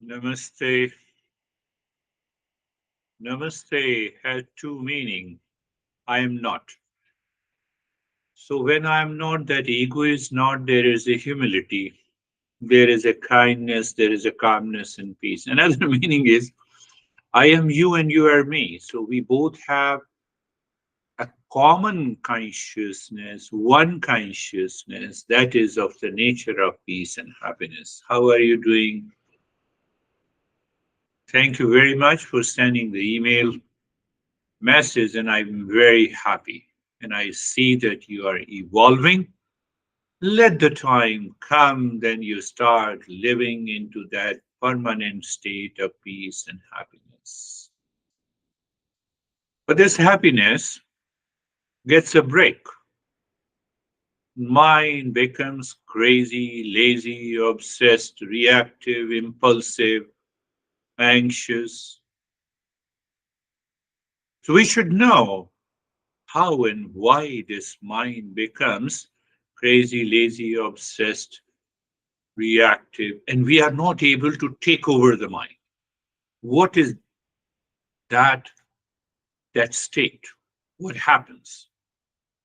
Namaste. Namaste has two meaning. I am not. So when I am not, that ego is not, there is a humility, there is a kindness, there is a calmness and peace. Another meaning is I am you and you are me. So we both have a common consciousness, one consciousness that is of the nature of peace and happiness. How are you doing? Thank you very much for sending the email message, and I'm very happy. And I see that you are evolving. Let the time come, then you start living into that permanent state of peace and happiness. But this happiness gets a break. Mind becomes crazy, lazy, obsessed, reactive, impulsive, anxious. So we should know how and why this mind becomes crazy, lazy, obsessed, reactive, and we are not able to take over the mind. What is that that state? What happens?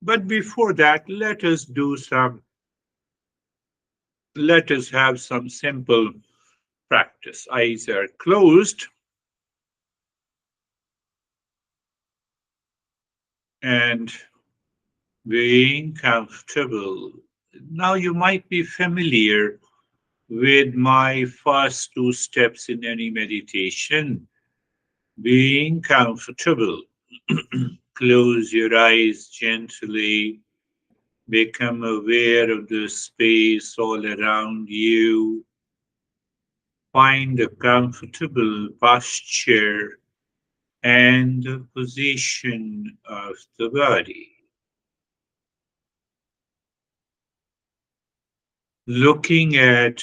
But before that, let us have some simple practice. Eyes are closed and being comfortable. Now you might be familiar with my first two steps in any meditation. Being comfortable. Close your eyes gently. Become aware of the space all around you. Find a comfortable posture and the position of the body. Looking at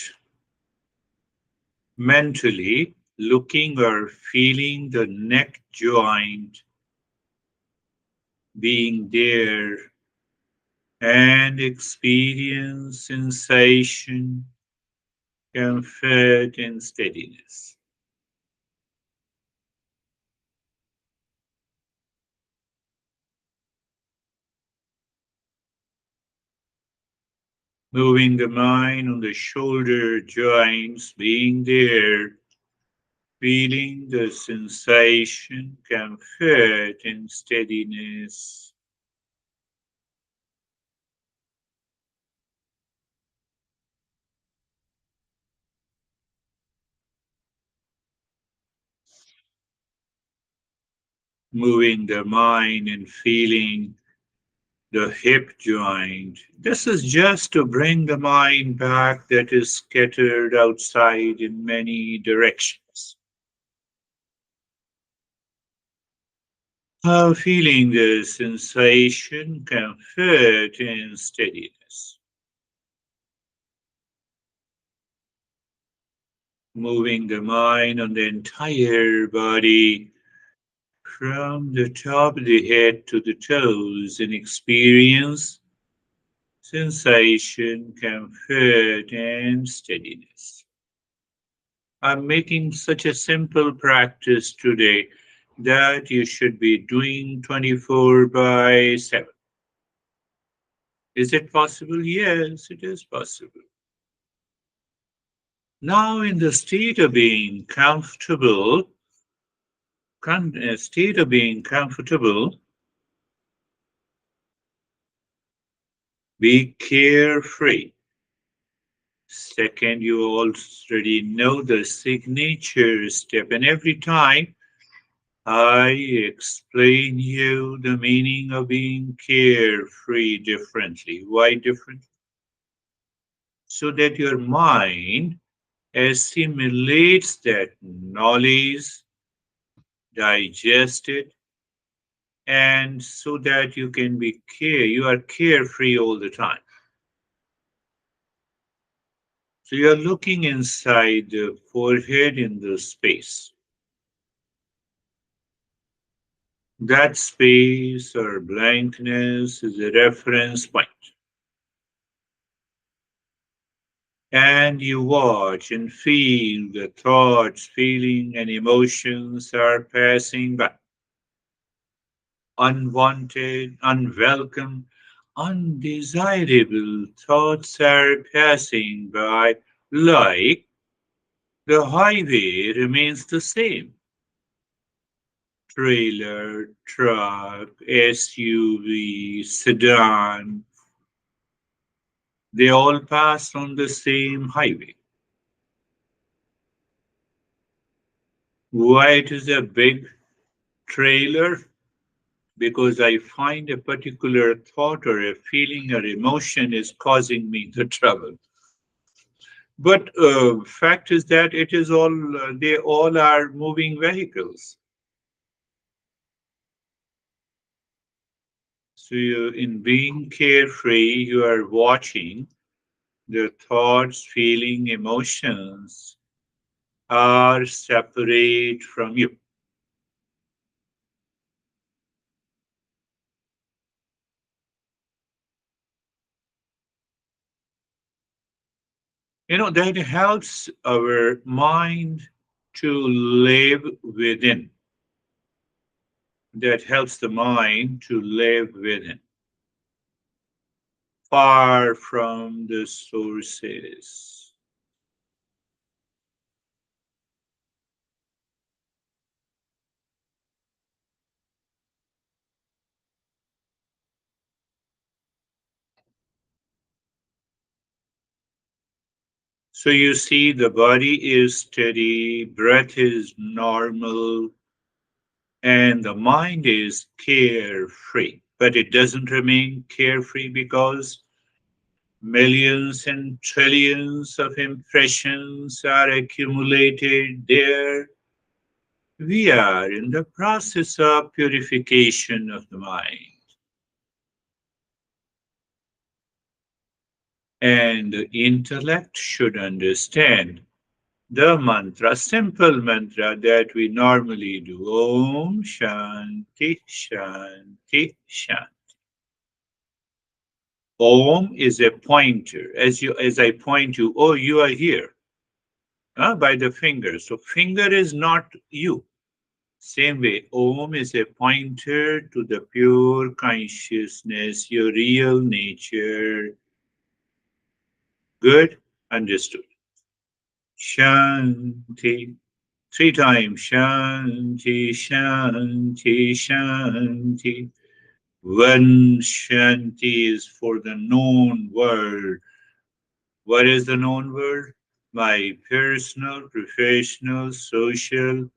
mentally, looking or feeling the neck joint being there and experience sensation, comfort, and steadiness. Moving the mind on the shoulder joints, being there, feeling the sensation, comfort, and steadiness. Moving the mind and feeling the hip joint. This is just to bring the mind back that is scattered outside in many directions. Feeling the sensation, comfort, and steadiness. Moving the mind on the entire body from the top of the head to the toes and experience sensation, comfort, and steadiness. I'm making such a simple practice today that you should be doing 24 by 7. Is it possible? Yes, it is possible. Now, in the state of being comfortable, state of being comfortable, be carefree. Second, you already know the signature step, and every time I explain you the meaning of being carefree differently. Why different? So that your mind assimilates that knowledge, digest it, and so that you are carefree all the time. So you're looking inside the forehead in the space. That space or blankness is a reference point. And you watch and feel the thoughts, feeling, and emotions are passing by. Unwanted, unwelcome, undesirable thoughts are passing by like the highway remains the same. Trailer, truck, SUV, sedan, they all pass on the same highway. Why it is a big trailer? Because I find a particular thought or a feeling or emotion is causing me the trouble. But fact is that it is all they all are moving vehicles. So in being carefree, you are watching the thoughts, feeling, emotions are separate from you. That helps our mind to live within. That helps the mind to live within, far from the sources. So you see, the body is steady, breath is normal, and the mind is carefree. But it doesn't remain carefree because millions and trillions of impressions are accumulated there. We are in the process of purification of the mind. And the intellect should understand the mantra, simple mantra that we normally do. Om Shanti Shanti Shanti. Om is a pointer. As I point you, oh, you are here, by the finger. So finger is not you. Same way, Om is a pointer to the pure consciousness, your real nature. Good? Understood. Shanti. Three times. Shanti, Shanti, Shanti. One Shanti is for the known world. What is the known world? My personal, professional, social,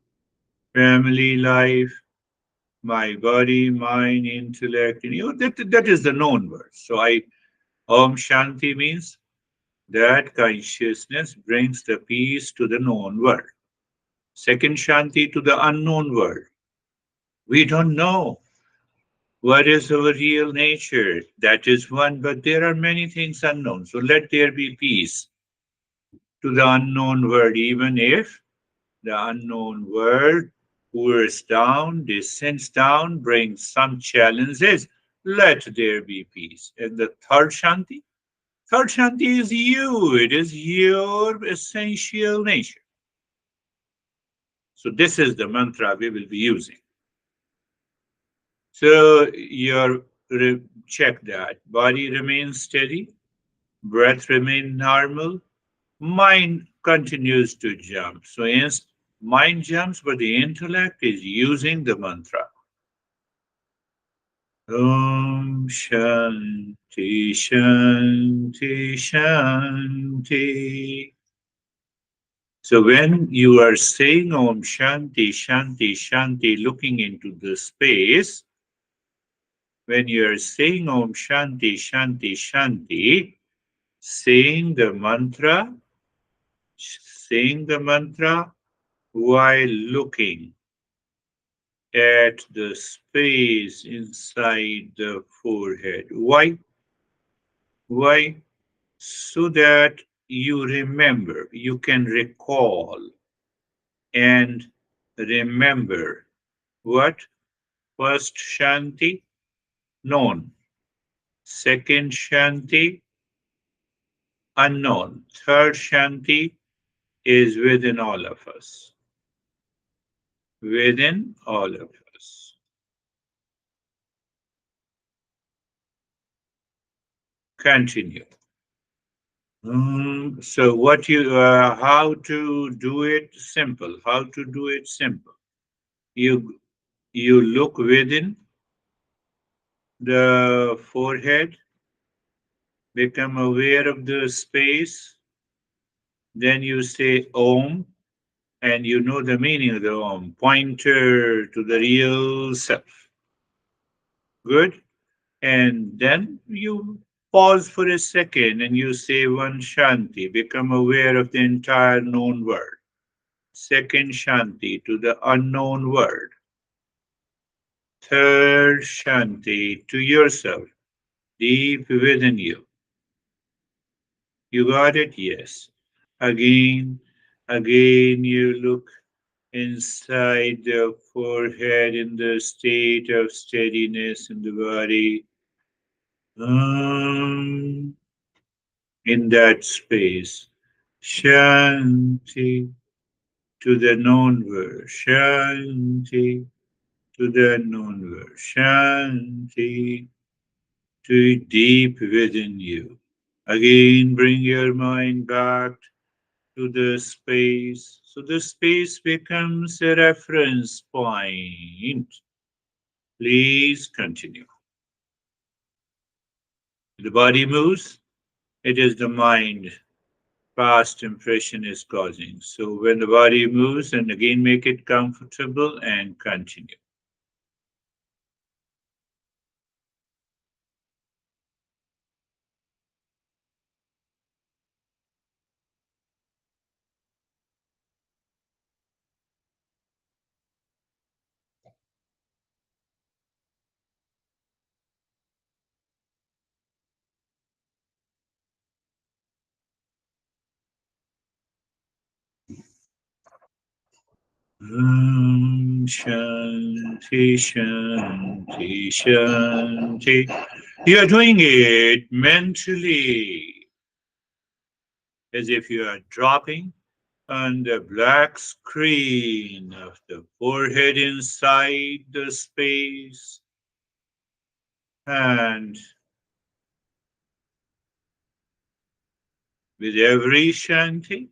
family life, my body, mind, intellect. That is the known world. So Om Shanti means that consciousness brings the peace to the known world. Second Shanti to the unknown world. We don't know what is our real nature. That is one, but there are many things unknown. So let there be peace to the unknown world, even if the unknown world pours down, descends down, brings some challenges. Let there be peace. And the third Shanti? Third Shanti is you. It is your essential nature. So this is the mantra we will be using. So check that. Body remains steady, breath remains normal, mind continues to jump. So yes, mind jumps, but the intellect is using the mantra. Om Shanti Shanti Shanti. So when you are saying Om Shanti Shanti Shanti, looking into the space, when you are saying Om Shanti Shanti Shanti, saying the mantra while looking at the space inside the forehead. Why? Why? So that you remember, you can recall and remember what? First Shanti, known. Second Shanti, unknown. Third Shanti is within all of us. Within all of us. Continue. So how to do it simple? How to do it simple? You you look within the forehead, become aware of the space, then you say Om, and you know the meaning of the Om, pointer to the real self. Good. And then you pause for a second and you say one Shanti, become aware of the entire known world. Second Shanti to the unknown world. Third Shanti to yourself, deep within you. You got it? Yes. Again, again, you look inside the forehead in the state of steadiness in the body. In that space, Shanti to the known world, Shanti to the known world, Shanti to deep within you. Again, bring your mind back to the space. So the space becomes a reference point. Please continue. The body moves, it is the mind past impression is causing. So when the body moves, and again make it comfortable and continue. Shanti, shanti, shanti. You are doing it mentally as if you are dropping on the black screen of the forehead inside the space. And with every shanti,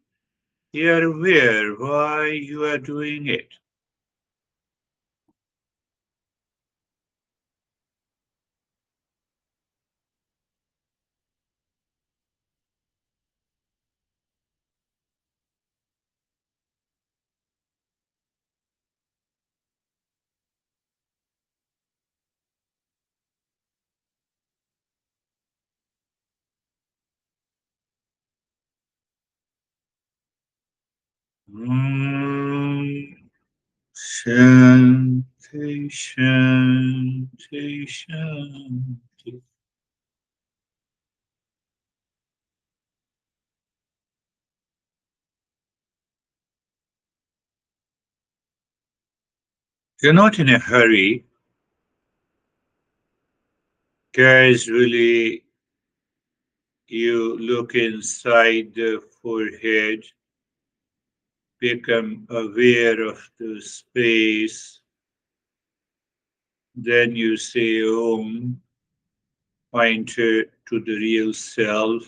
you are aware why you are doing it. Mm, Shanti, shanti, shanti. You're not in a hurry. Casually, you look inside the forehead, become aware of the space. Then you say Om, pointer to the real self.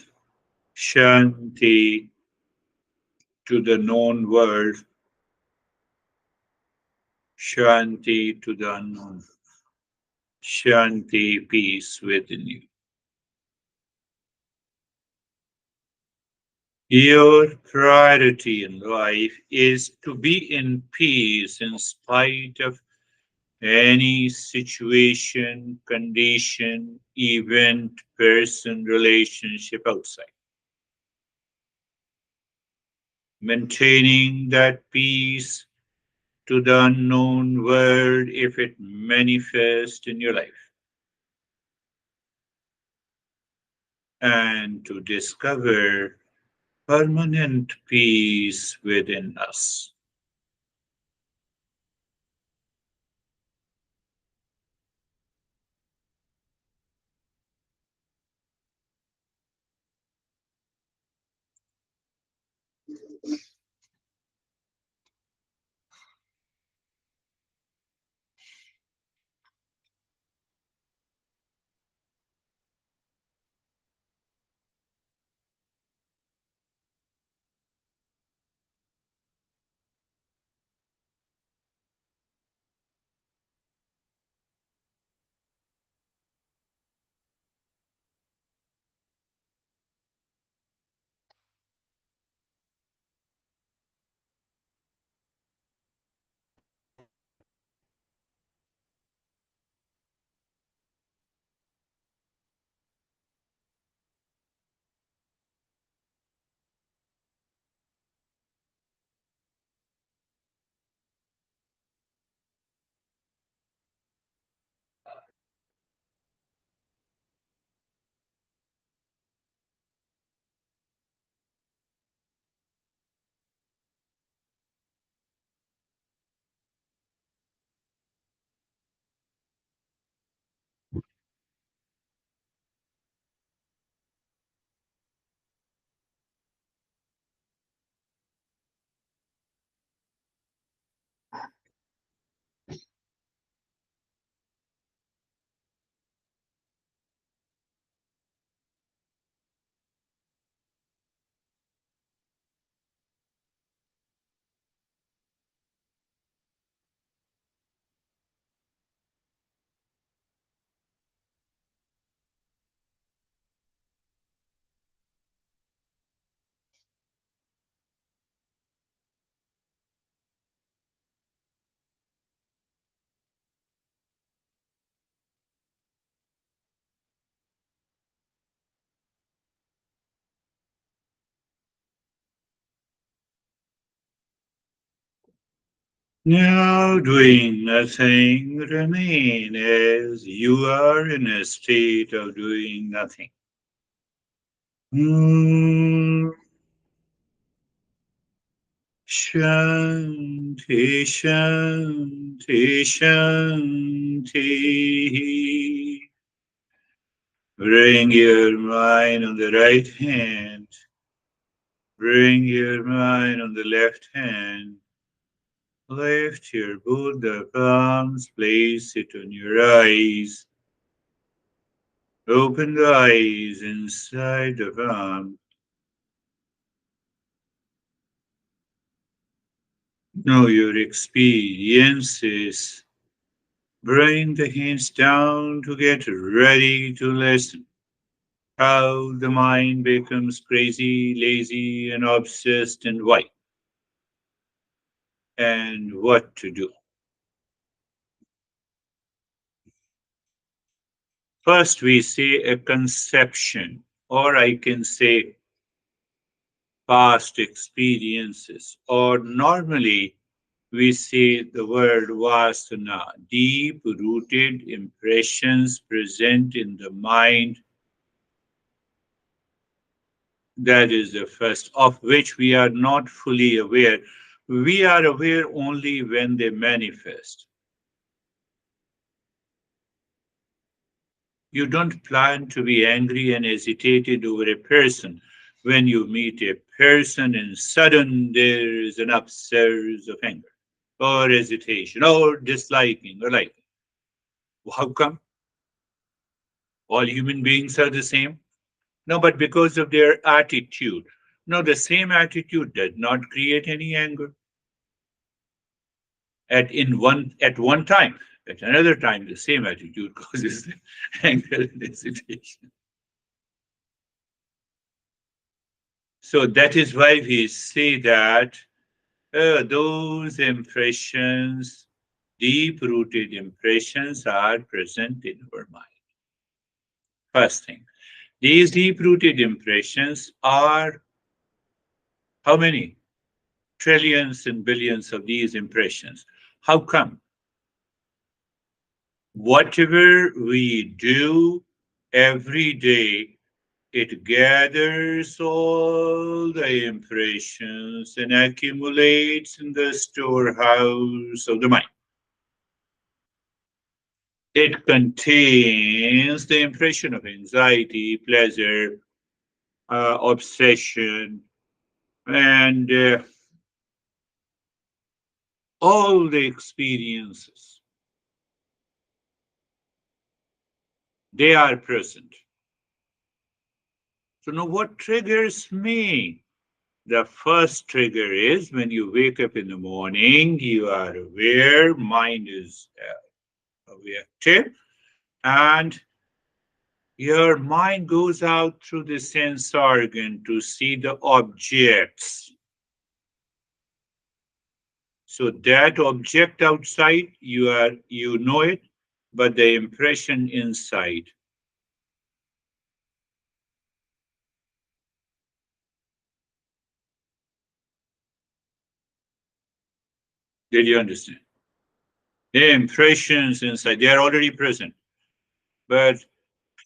Shanti to the known world. Shanti to the unknown. Shanti, peace within you. Your priority in life is to be in peace in spite of any situation, condition, event, person, relationship outside. Maintaining that peace to the unknown world if it manifests in your life. And to discover permanent peace within us. Now doing nothing, remain as you are in a state of doing nothing. Hmm. Shanti, Shanti, Shanti. Bring your mind on the right hand. Bring your mind on the left hand. Lift your Buddha palms, place it on your eyes. Open the eyes inside the palm. Know your experiences. Bring the hands down to get ready to listen. How the mind becomes crazy, lazy, and obsessed, and why, and what to do. First, we say a conception, or I can say past experiences, or normally we say the word vasana, deep rooted impressions present in the mind. That is the first, of which we are not fully aware. We are aware only when they manifest. You don't plan to be angry and agitated over a person. When you meet a person and sudden there is an upsurge of anger or hesitation or disliking or liking. How come? All human beings are the same? No, but because of their attitude. No, the same attitude did not create any anger at one time. At another time, the same attitude causes anger and hesitation. So that is why we say that those impressions, deep rooted impressions, are present in our mind. First thing, these deep rooted impressions are how many? Trillions and billions of these impressions. How come? Whatever we do every day, it gathers all the impressions and accumulates in the storehouse of the mind. It contains the impression of anxiety, pleasure, obsession, and all the experiences. They are present. So, now what triggers me? The first trigger is when you wake up in the morning, you are aware, mind is active, and your mind goes out through the sense organ to see the objects. So that object outside, you know it, but the impression inside. Did you understand? The impressions inside, they are already present. But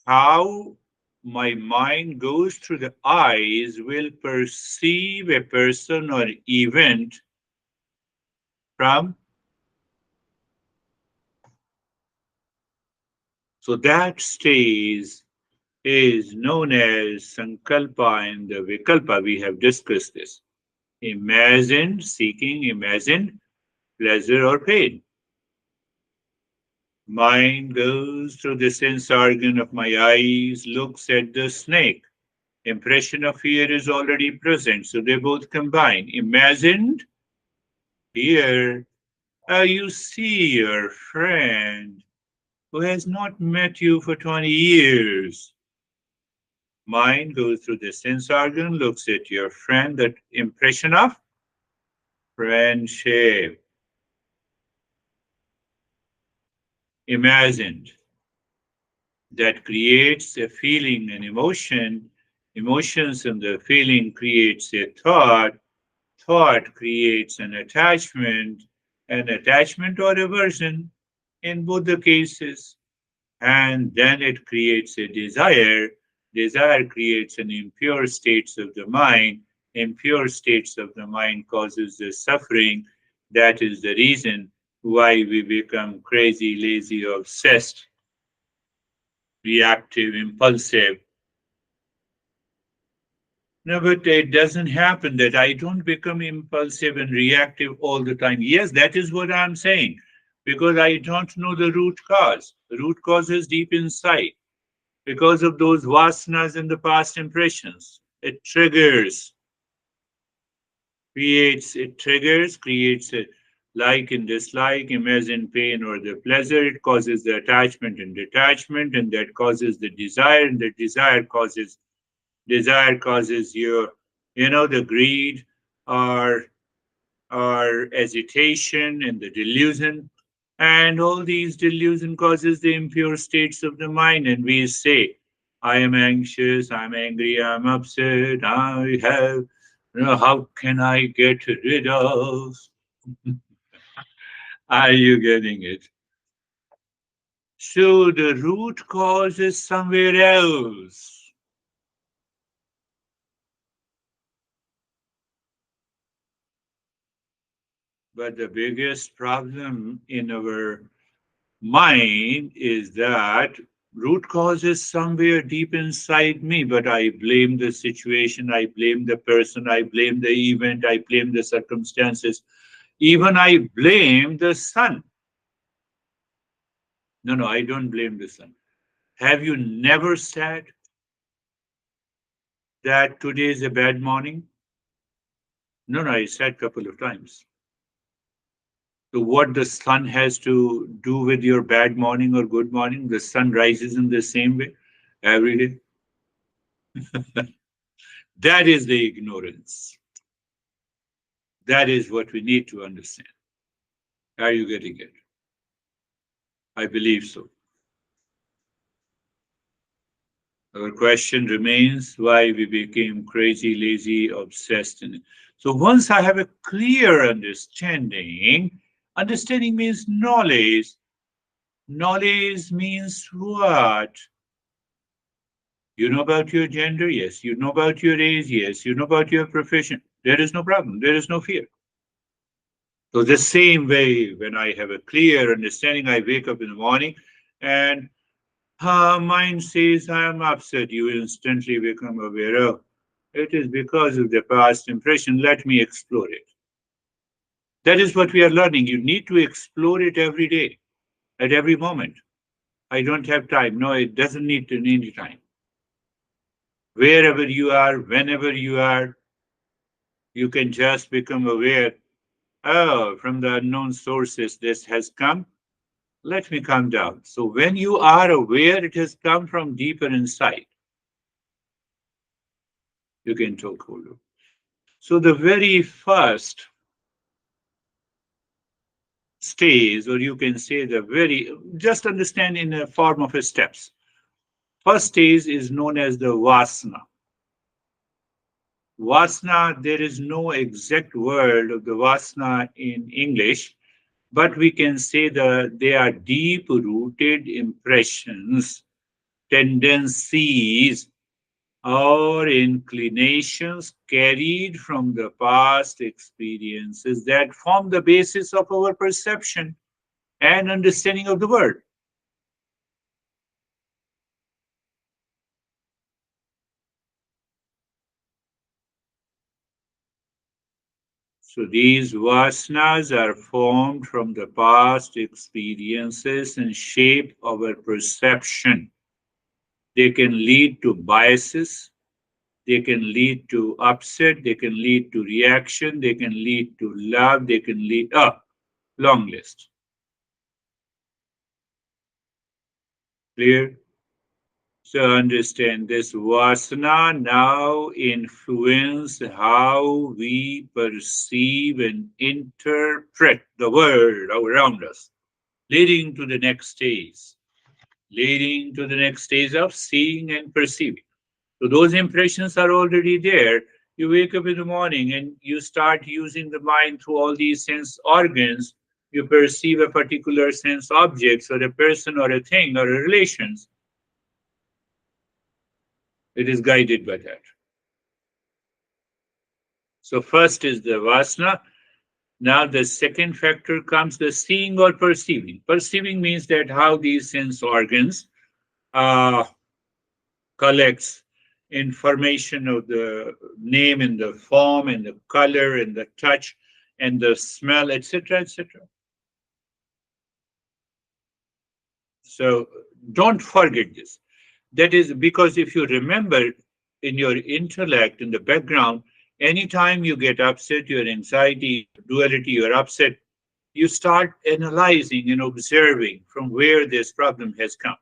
how my mind goes through the eyes will perceive a person or event from. So that stage is known as sankalpa and the vikalpa. We have discussed this. Imagine seeking, imagine pleasure or pain. Mind goes through the sense organ of my eyes, looks at the snake. Impression of fear is already present, so they both combine. Imagined here, you see your friend who has not met you for 20 years. Mind goes through the sense organ, looks at your friend, that impression of friendship. Imagined. That creates a feeling, an emotion. Emotions and the feeling creates a thought. Thought creates an attachment, an attachment or aversion in both the cases. And then it creates a desire. Desire creates an impure states of the mind. Impure states of the mind causes the suffering. That is the reason why we become crazy, lazy, obsessed, reactive, impulsive. No, but it doesn't happen that I don't become impulsive and reactive all the time. Yes, that is what I'm saying, because I don't know the root cause. The root cause is deep inside because of those vasanas and the past impressions. It triggers, creates a like and dislike, imagine pain or the pleasure. It causes the attachment and detachment, and that causes the desire, and the desire causes your, the greed or agitation and the delusion. And all these delusion causes the impure states of the mind. And we say, I am anxious, I'm angry, I'm upset, I have, how can I get rid of? Are you getting it? So the root cause is somewhere else. But the biggest problem in our mind is that root cause is somewhere deep inside me, but I blame the situation, I blame the person, I blame the event, I blame the circumstances, even I blame the sun. No, no, I don't blame the sun. Have you never said that today is a bad morning? No, no, I said a couple of times. So what the sun has to do with your bad morning or good morning? The sun rises in the same way every day. That is the ignorance. That is what we need to understand. Are you getting it? I believe so. Our question remains why we became crazy, lazy, obsessed. So once I have a clear understanding, understanding means knowledge. Knowledge means what? You know about your gender? Yes. You know about your age? Yes. You know about your profession? There is no problem. There is no fear. So the same way, when I have a clear understanding, I wake up in the morning and her mind says, I am upset. You instantly become aware of it is because of the past impression. Let me explore it. That is what we are learning. You need to explore it every day, at every moment. I don't have time. No, it doesn't need to need time. Wherever you are, whenever you are, you can just become aware. Oh, from the unknown sources, this has come. Let me calm down. So when you are aware it has come from deeper inside, you can talk hold of. So the very first stage, or you can say the very, just understand in a form of a steps. First stage is known as the vasana. Vasana, there is no exact word of the vasana in English, but we can say that they are deep rooted impressions, tendencies, or inclinations carried from the past experiences that form the basis of our perception and understanding of the world. So these vasanas are formed from the past experiences and shape our perception. They can lead to biases, they can lead to upset, they can lead to reaction, they can lead to love, they can lead up. Long list. Clear? So understand this vasana now influence how we perceive and interpret the world around us, leading to the next stage, leading to the next stage of seeing and perceiving. So those impressions are already there. You wake up in the morning and you start using the mind through all these sense organs. you perceive a particular sense objects or a person or a thing or a relations, it is guided by that. So first is the vasana. Now the second factor comes the seeing or perceiving. Perceiving means that how these sense organs uh, collects information of the name and the form and the color and the touch and the smell, etc., etc. So don't forget this. That is because if you remember in your intellect, in the background, anytime you get upset, your anxiety, duality, you're upset, you start analyzing and observing from where this problem has come.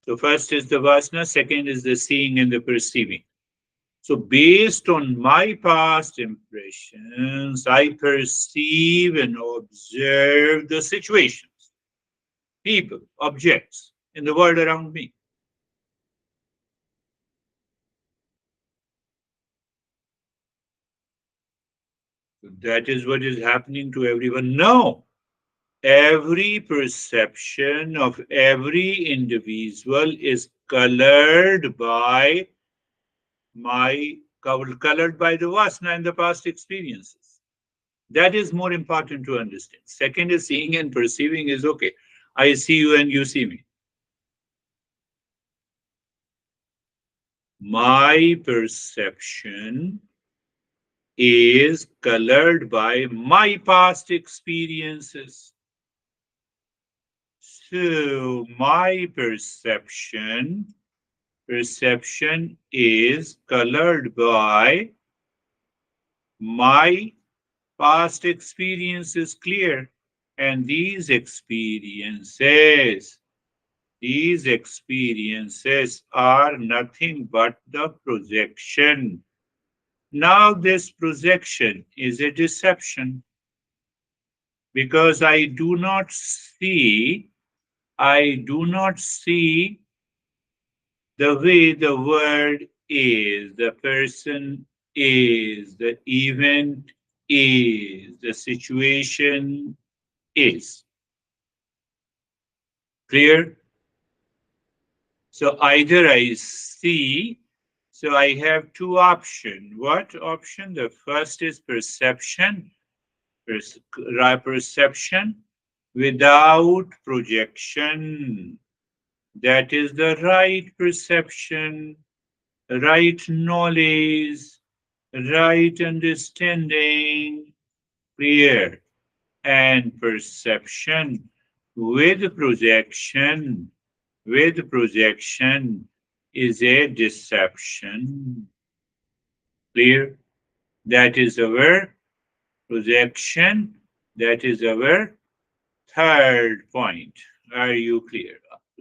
So first is the vasana, second is the seeing and the perceiving. So based on my past impressions, I perceive and observe the situations, people, objects in the world around me. So that is what is happening to everyone. No, every perception of every individual is my colored by the vasana and the past experiences. That is more important to understand. Second is seeing and perceiving is okay. I see you and you see me. My perception is colored by my past experiences. So my perception is colored by my past experience is clear. And these experiences are nothing but the projection. Now, this projection is a deception because I do not see the way the world is, the person is, the event is, the situation is. Clear? So either I see, so I have two options. What option? The first is perception without projection. That is the right perception, right knowledge, right understanding, clear, and perception with projection is a deception. Clear? That is our projection. That is our third point. Are you clear?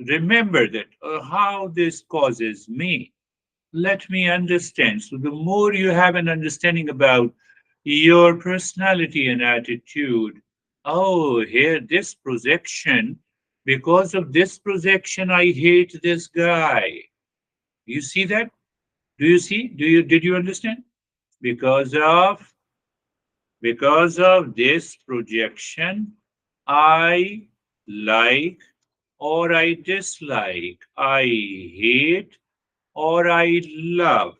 Remember that how this causes me. Let me understand. So, the more you have an understanding about your personality and attitude, oh, here, this projection, because of this projection, I hate this guy. You see that? Do you see? Did you understand? Because of this projection, I like or I dislike, I hate or I love,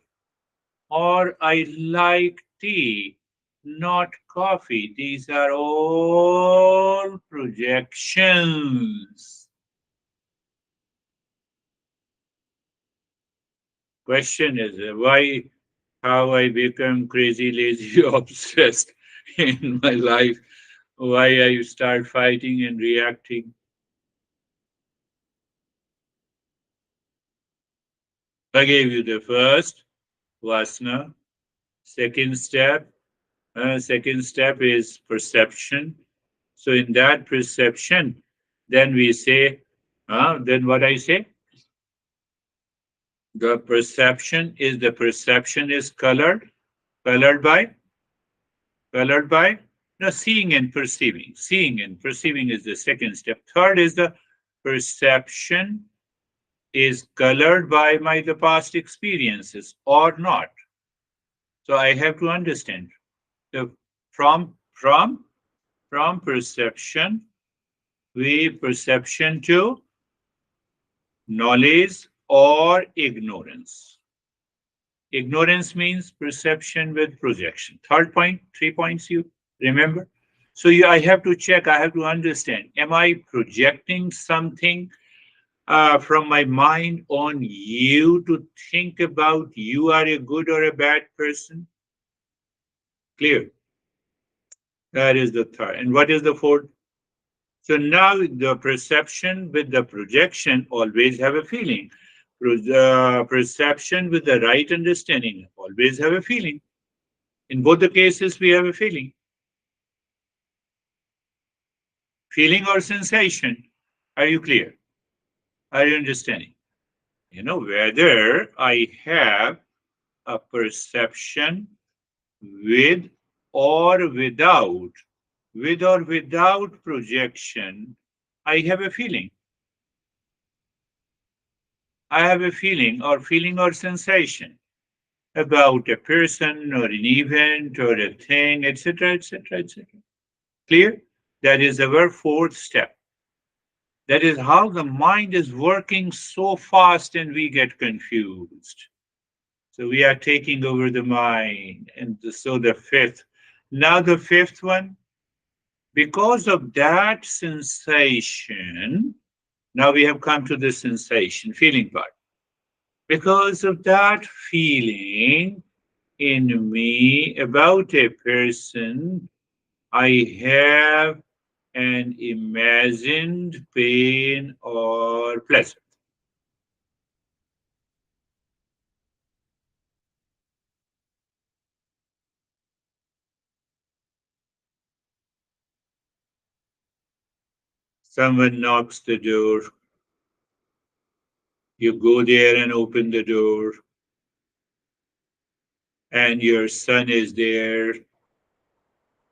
or I like tea, not coffee. These are all projections. Question is why, how I become crazy, lazy, obsessed in my life, why I start fighting and reacting. I gave you the first vasana. Second step is perception. So in that perception, then we say, then what I say? The perception is colored by, colored by no, seeing and perceiving. Seeing and perceiving is the second step. Third is the perception is colored by my the past experiences or not. So I have to understand the from From perception, perception to knowledge or ignorance. Ignorance means perception with projection. Third point, 3 points you remember? So I have to check, I have to understand. Am I projecting something from my mind on you to think about you are a good or a bad person? Clear? That is the third. And what is the fourth? So now the perception with the projection always have a feeling. Perception with the right understanding always have a feeling. In both the cases, we have a feeling. Feeling or sensation. Are you clear? Are you understanding? Whether I have a perception with or without, with or without projection, I have a feeling. I have a feeling or sensation about a person or an event or a thing, etc., etc., etc. Clear? That is our fourth step. That is how the mind is working so fast and we get confused. So we are taking over the mind. And so the fifth. Now the fifth one, because of that sensation, now we have come to the sensation, feeling part. Because of that feeling in me about a person, I have an imagined pain or pleasure. Someone knocks the door, you go there and open the door, and your son is there.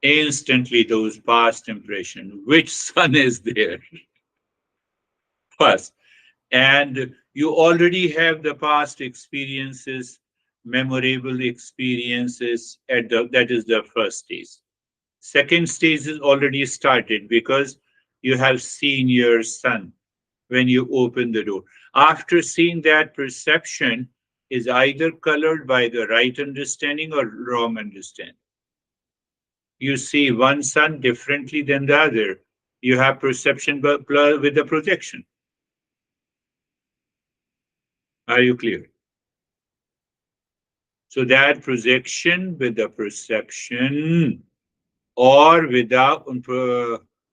Instantly, those past impression, which son is there first? And you already have the past experiences, memorable experiences, that is the first stage. Second stage is already started because you have seen your son when you open the door. After seeing that, perception is either colored by the right understanding or wrong understanding. You see one sun differently than the other. You have perception with the projection. Are you clear? So that projection with the perception or without,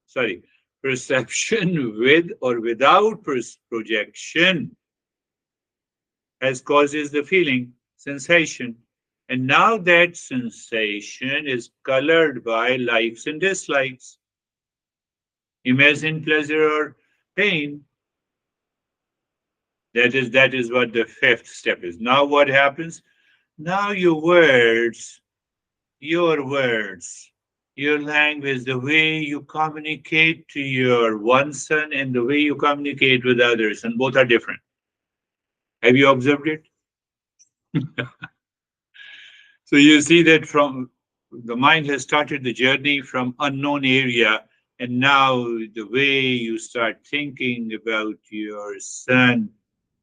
sorry, perception with or without projection as causes the feeling, sensation. And now that sensation is colored by likes and dislikes. Imagine pleasure or pain. That is what the fifth step is. Now what happens? Now your words, your language, the way you communicate to your one son and the way you communicate with others, and both are different. Have you observed it? So you see that from the mind has started the journey from unknown area, and now the way you start thinking about your son,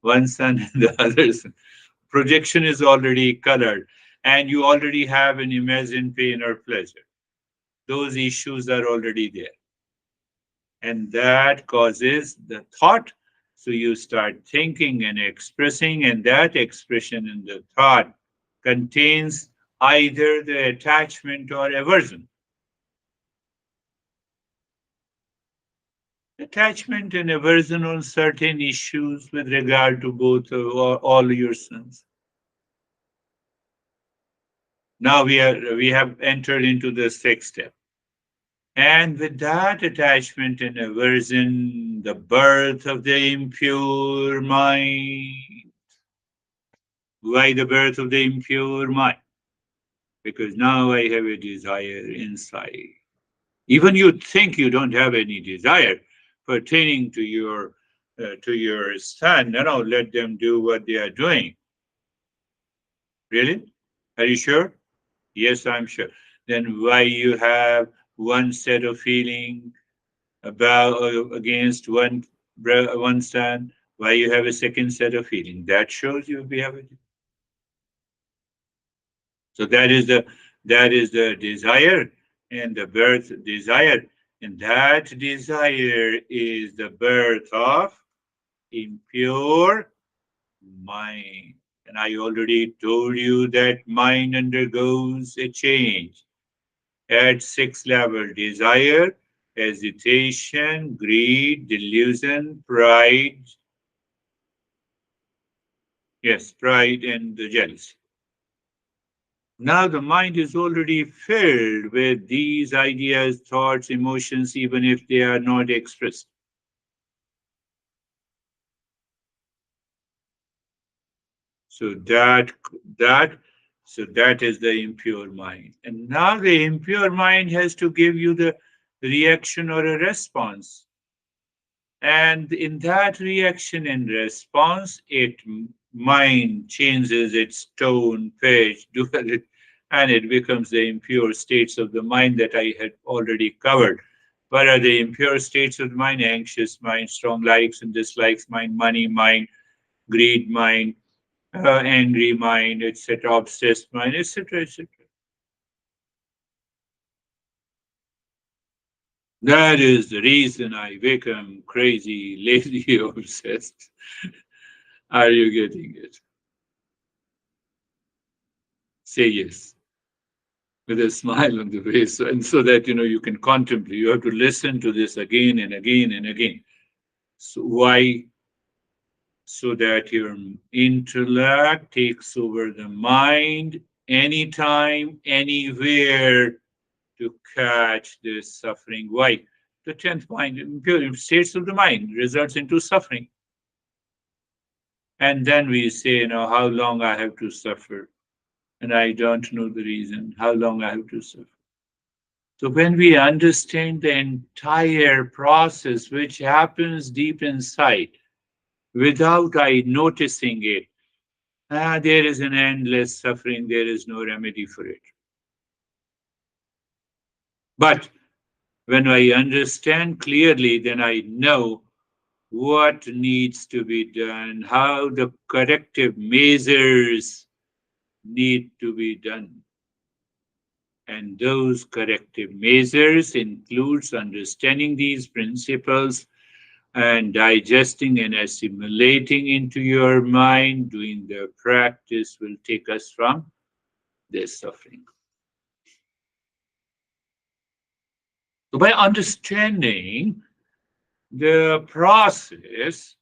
one son and the other son, projection is already colored, and you already have an imagined pain or pleasure. Those issues are already there, and that causes the thought. So you start thinking and expressing, and that expression in the thought contains either the attachment or aversion. Attachment and aversion on certain issues with regard to both or all your sons. Now we have entered into the sixth step. And with that attachment and aversion, the birth of the impure mind. Why the birth of the impure mind? Because now I have a desire inside. Even you think you don't have any desire pertaining to your son. No, let them do what they are doing. Really? Are you sure? Yes, I'm sure. Then why you have one set of feeling about against one stand, why you have a second set of feeling. That shows you have a. So that is the desire and the birth desire, and that desire is the birth of impure mind. And I already told you that mind undergoes a change at six level: desire, hesitation, greed, delusion, pride. Yes, pride and the jealousy. Now the mind is already filled with these ideas, thoughts, emotions, even if they are not expressed. So that that is the impure mind. And now the impure mind has to give you the reaction or a response. And in that reaction and response, mind changes its tone, pitch, and it becomes the impure states of the mind that I had already covered. What are the impure states of the mind? Anxious mind, strong likes and dislikes mind, money mind, greed mind, angry mind, etc., obsessed mind, etc., etc. That is the reason I become crazy, lazy, obsessed. Are you getting it? Say yes with a smile on the face, and so that you can contemplate. You have to listen to this again and again and again. So why? So that your intellect takes over the mind anytime, anywhere to catch this suffering. Why? The tenth mind, impure states of the mind, results into suffering. And then we say, how long I have to suffer, and I don't know the reason. How long I have to suffer? So when we understand the entire process which happens deep inside without I noticing it, there is an endless suffering, there is no remedy for it. But when I understand clearly, then I know what needs to be done, how the corrective measures need to be done. And those corrective measures includes understanding these principles and digesting and assimilating into your mind. Doing the practice will take us from this suffering. So by understanding the process,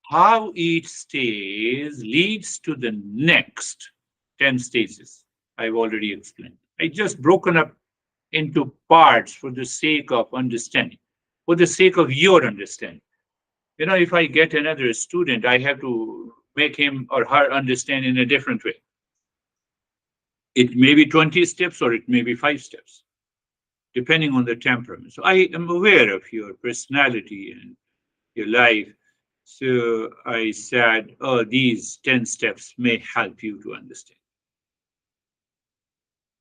how each stage leads to the next 10 stages, I've already explained. I just broken up into parts for the sake of understanding, for the sake of your understanding. If I get another student, I have to make him or her understand in a different way. It may be 20 steps or it may be 5 steps, depending on the temperament. So I am aware of your personality and your life. So I said, oh, these 10 steps may help you to understand.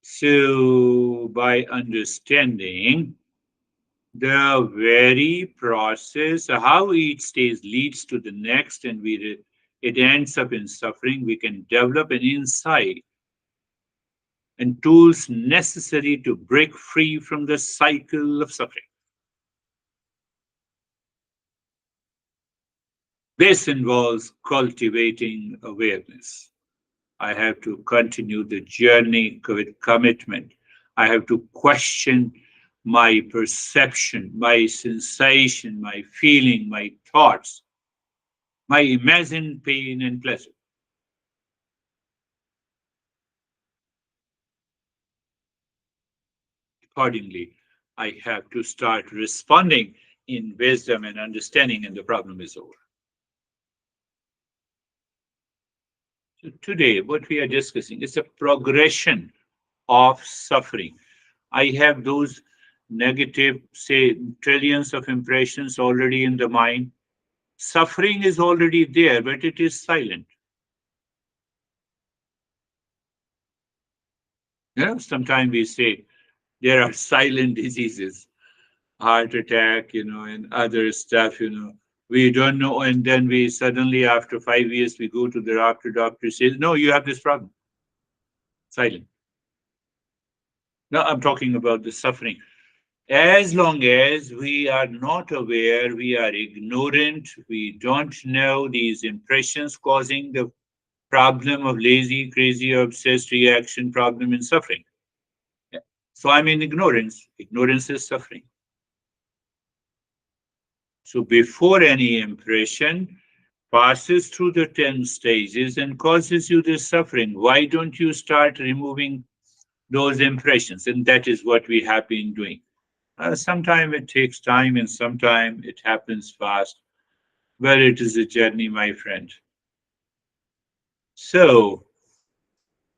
So by understanding the very process, how each stage leads to the next, and it ends up in suffering, we can develop an insight and tools necessary to break free from the cycle of suffering. This involves cultivating awareness. I have to continue the journey with commitment. I have to question my perception, my sensation, my feeling, my thoughts, my imagined pain and pleasure. Accordingly, I have to start responding in wisdom and understanding, and the problem is over. So today, what we are discussing is a progression of suffering. I have those negative, say, trillions of impressions already in the mind. Suffering is already there, but it is silent. Sometimes we say, There are silent diseases, heart attack, and other stuff. We don't know, and then we suddenly, after 5 years, we go to the doctor. Doctor says, "No, you have this problem." Silent. Now I'm talking about the suffering. As long as we are not aware, we are ignorant, we don't know these impressions causing the problem of lazy, crazy, obsessed reaction, problem in suffering. So I'm in ignorance. Ignorance is suffering. So before any impression passes through the 10 stages and causes you this suffering, why don't you start removing those impressions? And that is what we have been doing. Sometimes it takes time and sometimes it happens fast. Well, it is a journey, my friend. So,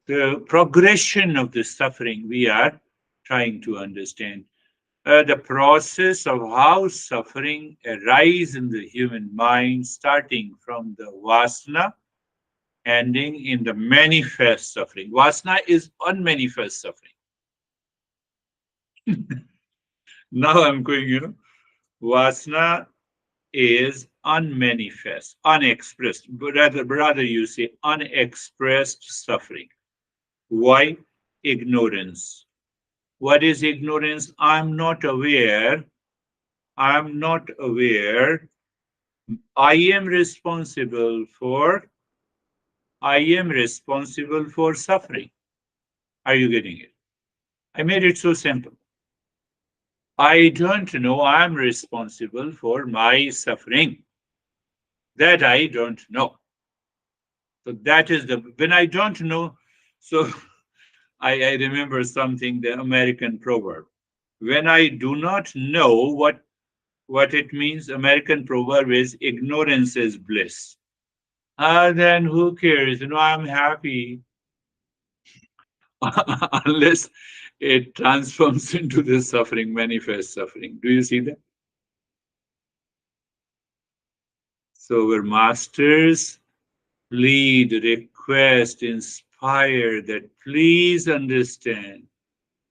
the progression of the suffering we are trying to understand. The process of how suffering arises in the human mind, starting from the vasana, ending in the manifest suffering. Vasana is unmanifest suffering. Now I'm going. Vasana is unmanifest, unexpressed, but rather you say unexpressed suffering. Why? Ignorance. What is ignorance? I'm not aware. I am responsible for, I am responsible for suffering. Are you getting it? I made it so simple. I don't know I'm responsible for my suffering. That I don't know. So that is the, when I don't know, so I remember something, the American proverb. When I do not know what it means, American proverb is ignorance is bliss. Then who cares? I'm happy unless it transforms into the suffering, manifest suffering. Do you see that? So our masters plead, request, inspire that please understand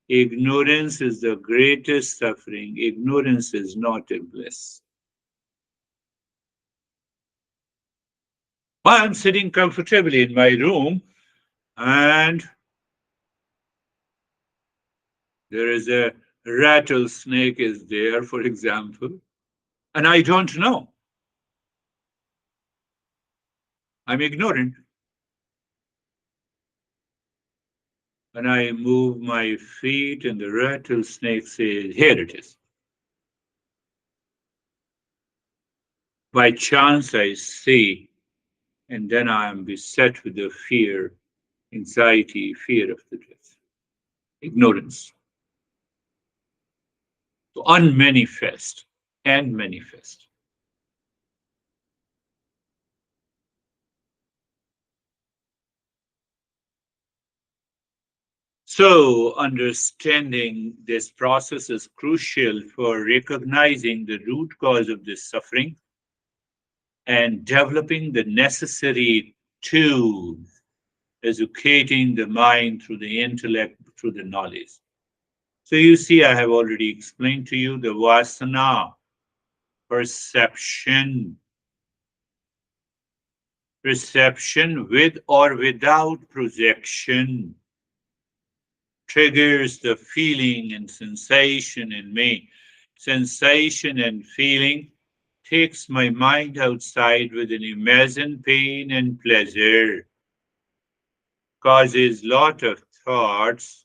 ignorance is the greatest suffering. Ignorance is not a bliss. I'm sitting comfortably in my room and there is a rattlesnake is there, for example, and I don't know. I'm ignorant. And I move my feet and the rattlesnake says, here it is. By chance I see, and then I am beset with the fear, anxiety, fear of the death, ignorance. So unmanifest and manifest. So, understanding this process is crucial for recognizing the root cause of this suffering and developing the necessary tools, educating the mind through the intellect, through the knowledge. So, you see, I have already explained to you the vasana, perception, perception with or without projection triggers the feeling and sensation in me. Sensation and feeling takes my mind outside with an imagined pain and pleasure, causes lot of thoughts,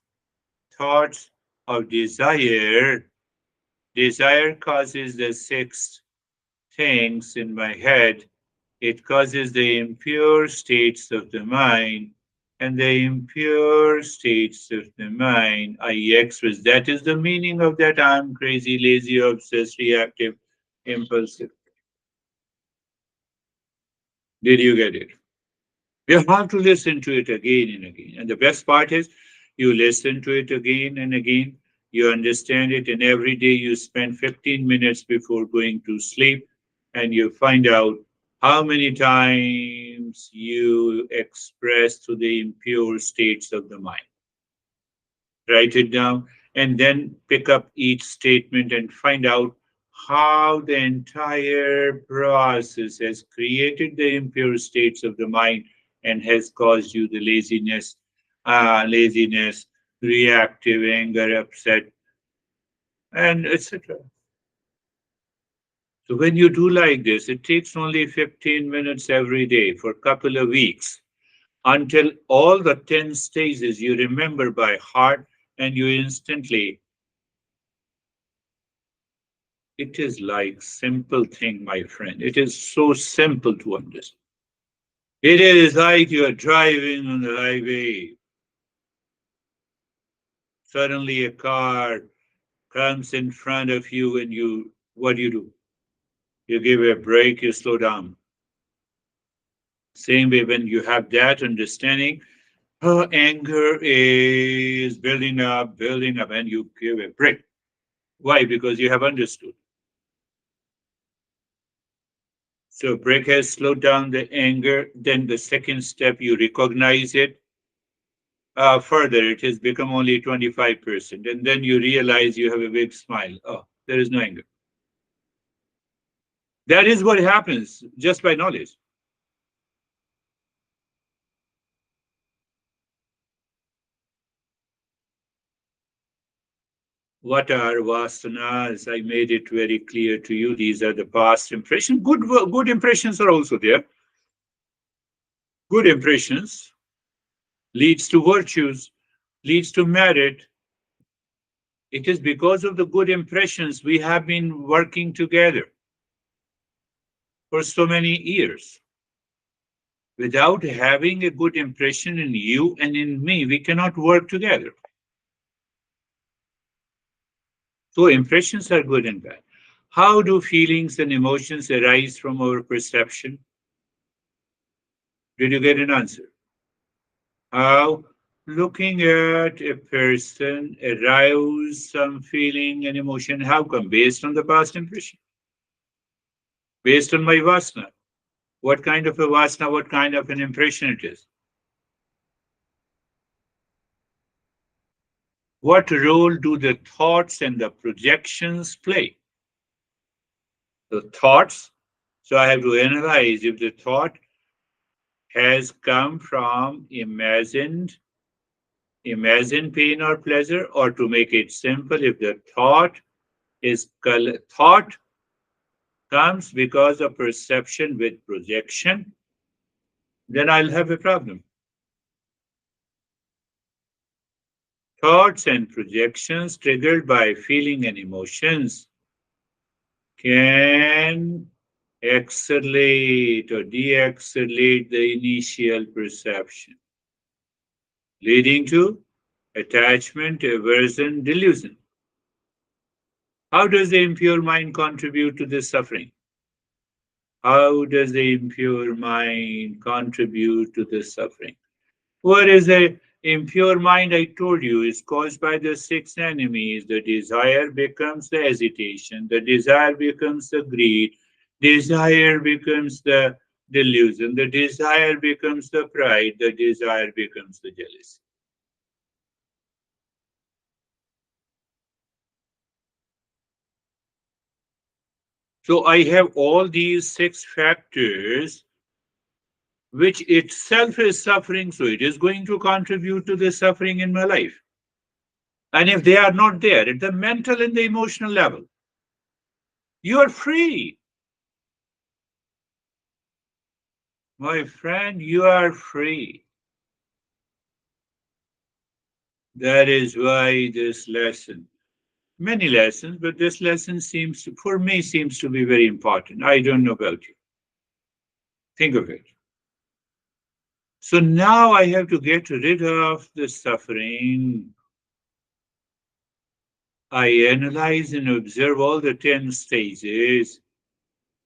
thoughts of desire. Desire causes the six things in my head. It causes the impure states of the mind, and the impure states of the mind I express. That is the meaning of that I'm crazy, lazy, obsessed, reactive, impulsive. Did you get it? You have to listen to it again and again. And the best part is you listen to it again and again. You understand it, and every day you spend 15 minutes before going to sleep, and you find out how many times you express to the impure states of the mind. Write it down. and then pick up each statement and find out how the entire process has created the impure states of the mind and has caused you the laziness, reactive anger, upset, and etc. So when you do like this, it takes only 15 minutes every day for a couple of weeks until all the 10 stages you remember by heart and you instantly. It is like simple thing, my friend. It is so simple to understand. It is like you are driving on the highway. Suddenly a car comes in front of you and what do? You give a brake, you slow down. Same way when you have that understanding, anger is building up, and you give a brake. Why? Because you have understood. So brake has slowed down the anger. Then the second step, you recognize it. Further, it has become only 25%. And then you realize you have a big smile. Oh, there is no anger. That is what happens just by knowledge. What are vasanas? I made it very clear to you. These are the past impressions. Good impressions are also there. Good impressions leads to virtues, leads to merit. It is because of the good impressions we have been working together for so many years. Without having a good impression in you and in me, we cannot work together. So impressions are good and bad. How do feelings and emotions arise from our perception? Did you get an answer? How looking at a person arouse some feeling and emotion? How come? Based on the past impression, based on my vasana. What kind of a vasana, what kind of an impression it is? What role do the thoughts and the projections play? The thoughts, so I have to analyze if the thought has come from imagined pain or pleasure, or to make it simple, if the thought comes because of perception with projection, then I'll have a problem. Thoughts and projections triggered by feeling and emotions can accelerate or de-accelerate the initial perception, leading to attachment, aversion, delusion. How does the impure mind contribute to this suffering? How does the impure mind contribute to this suffering? What is the impure mind? I told you is caused by the six enemies. The desire becomes the hesitation, the desire becomes the greed, desire becomes the delusion, the desire becomes the pride, the desire becomes the jealousy. So I have all these six factors, which itself is suffering. So it is going to contribute to the suffering in my life. And if they are not there at the mental and the emotional level, you are free. My friend, you are free. That is why this lesson, many lessons, but this lesson for me, seems to be very important. I don't know about you. Think of it. So now I have to get rid of the suffering. I analyze and observe all the 10 stages.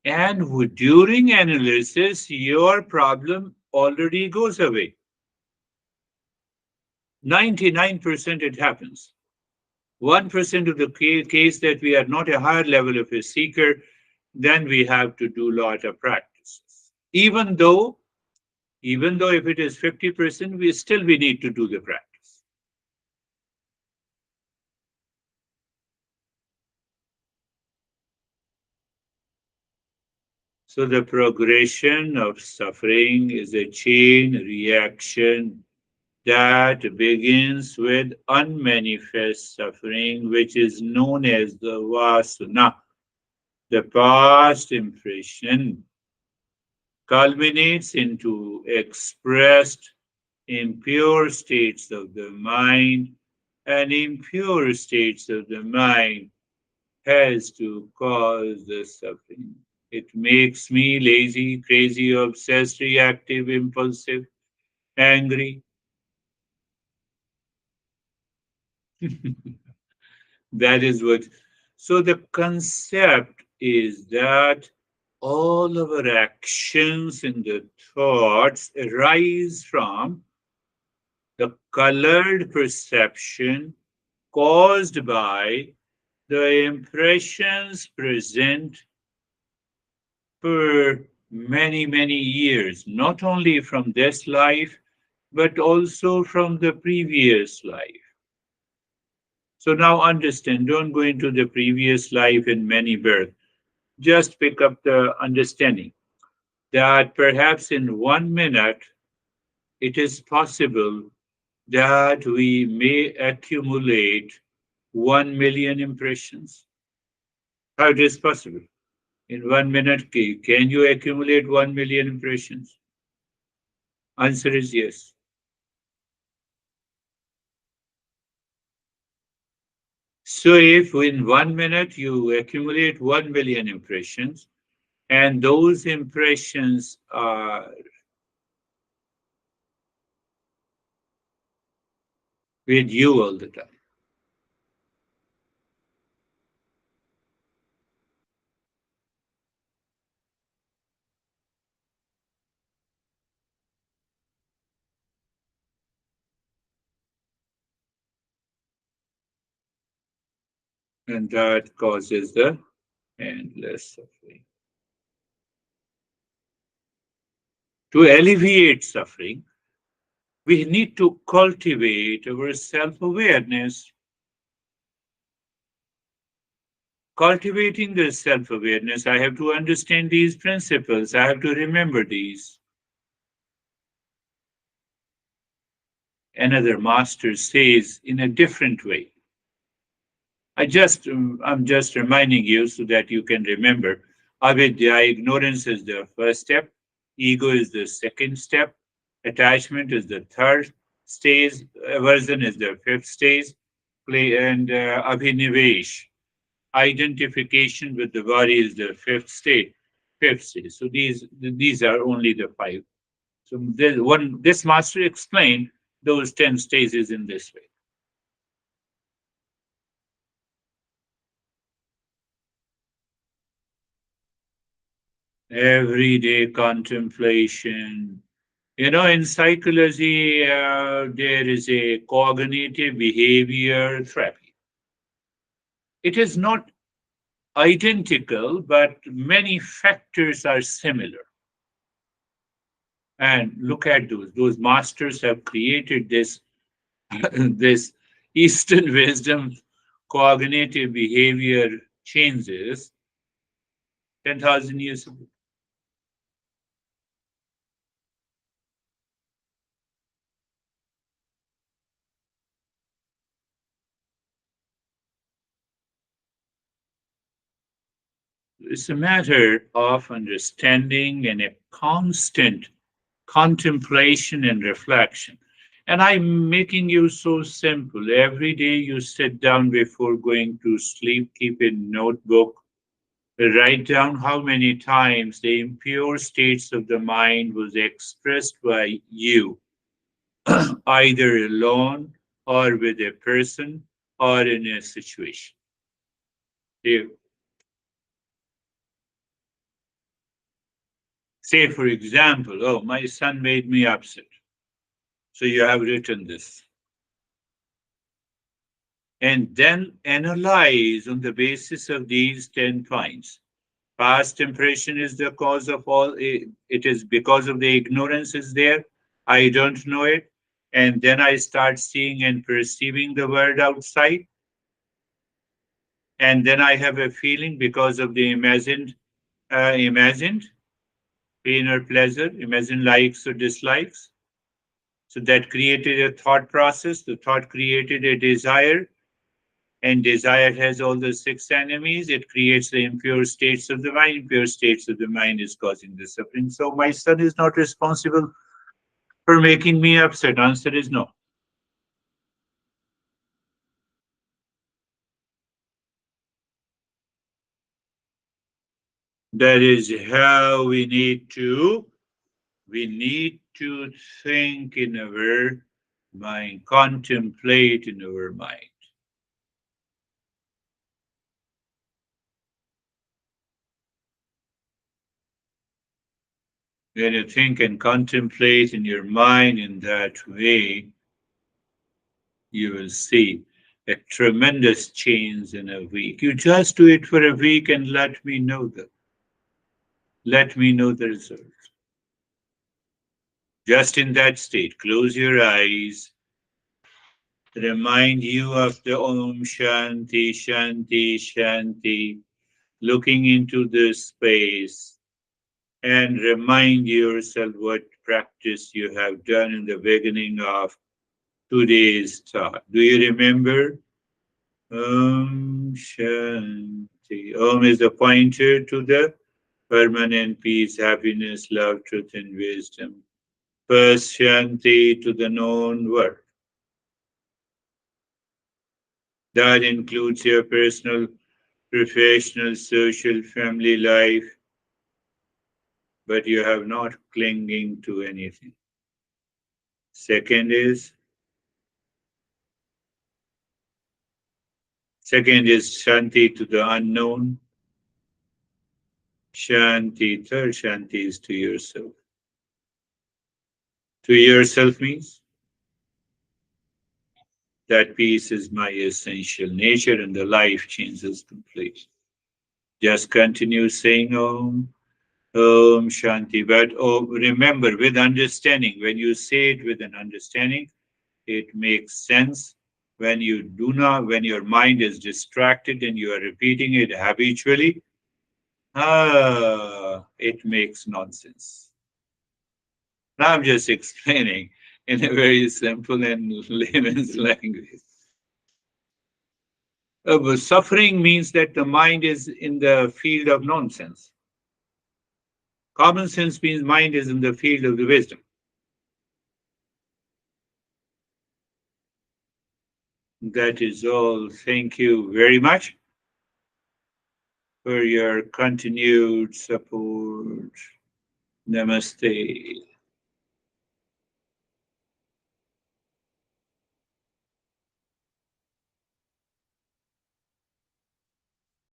And during analysis, your problem already goes away. 99% it happens. 1% of the case that we are not a higher level of a seeker, then we have to do a lot of practices. Even though if it is 50%, we need to do the practice. So the progression of suffering is a chain reaction that begins with unmanifest suffering, which is known as the vasana, the past impression, culminates into expressed impure states of the mind, and impure states of the mind has to cause the suffering. It makes me lazy, crazy, obsessed, reactive, impulsive, angry. That is what. So the concept is that all our actions and the thoughts arise from the colored perception caused by the impressions present for many, many years, not only from this life, but also from the previous life. So now understand, don't go into the previous life in many births. Just pick up the understanding that perhaps in 1 minute it is possible that we may accumulate 1 million impressions. How it is possible? In 1 minute, can you accumulate 1 million impressions? Answer is yes. So if in 1 minute you accumulate 1 million impressions, and those impressions are with you all the time, and that causes the endless suffering. To alleviate suffering, we need to cultivate our self awareness. Cultivating the self awareness, I have to understand these principles, I have to remember these. Another master says in a different way. I'm just reminding you so that you can remember. Avidya, ignorance is the first step. Ego is the second step. Attachment is the third stage. Aversion is the fifth stage. And abhinivesh, identification with the body is the fifth stage. Fifth stage. So these are only the five. So this master explained those 10 stages in this way. Everyday contemplation. You know, in psychology, there is a cognitive behavior therapy. It is not identical, but many factors are similar. And look at those. Those masters have created this this Eastern wisdom cognitive behavior changes 10,000 years ago. It's a matter of understanding and a constant contemplation and reflection. And I'm making you so simple. Every day you sit down before going to sleep, keep a notebook, write down how many times the impure states of the mind was expressed by you, either alone or with a person or in a situation. You say, for example, oh, my son made me upset. So you have written this. And then analyze on the basis of these 10 points. Past impression is the cause of all, it is because of the ignorance is there. I don't know it. And then I start seeing and perceiving the world outside. And then I have a feeling because of the imagined. pain or pleasure. Imagine likes or dislikes. So that created a thought process. The thought created a desire, and desire has all the six enemies. It creates the impure states of the mind. Impure states of the mind is causing the suffering. So my son is not responsible for making me upset. Answer is no. That is how we need to think in our mind, contemplate in our mind. When you think and contemplate in your mind in that way, you will see a tremendous change in a week. You just do it for a week and let me know the result. Just in that state, close your eyes, remind you of the Om Shanti Shanti Shanti, looking into the space, and remind yourself what practice you have done in the beginning of today's talk. Do you remember? Om Shanti. Om is the pointer to the permanent peace, happiness, love, truth, and wisdom. First Shanti to the known world. That includes your personal, professional, social, family life, but you have not clinging to anything. Second is Shanti to the unknown. Third Shanti is to yourself. To yourself means that peace is my essential nature and the life changes completely. Just continue saying Om Shanti. But remember, with understanding, when you say it with an understanding, it makes sense. When your mind is distracted and you are repeating it habitually, it makes nonsense. Now I'm just explaining in a very simple and layman's language. But suffering means that the mind is in the field of nonsense. Common sense means mind is in the field of the wisdom. That is all. Thank you very much for your continued support. Namaste.